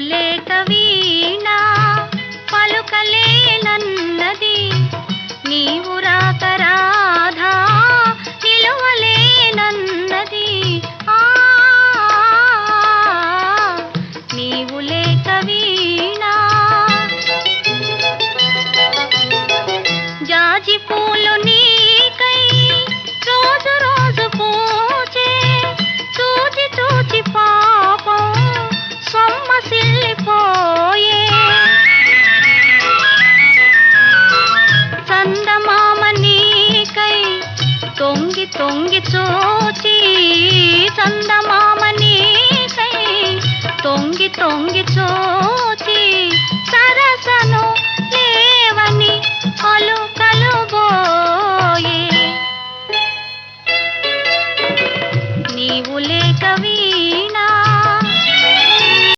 లేక వీణ పలుకలేనన్నది, నీవు రాక రాధా నిలువలేనన్నది. నీవు లేక వీణ జాజి పూలు నీకై రోజు రోజు పూచే, చూచి చూచి పాపం సొమ్మసిల్లిపోయే. చందమామ నీకై తొంగి తొంగి చూచి, చందమామ నీకై తొంగి తొంగి చూచి, సరసను లేవని అలుకలుబోయే. నీవు లేక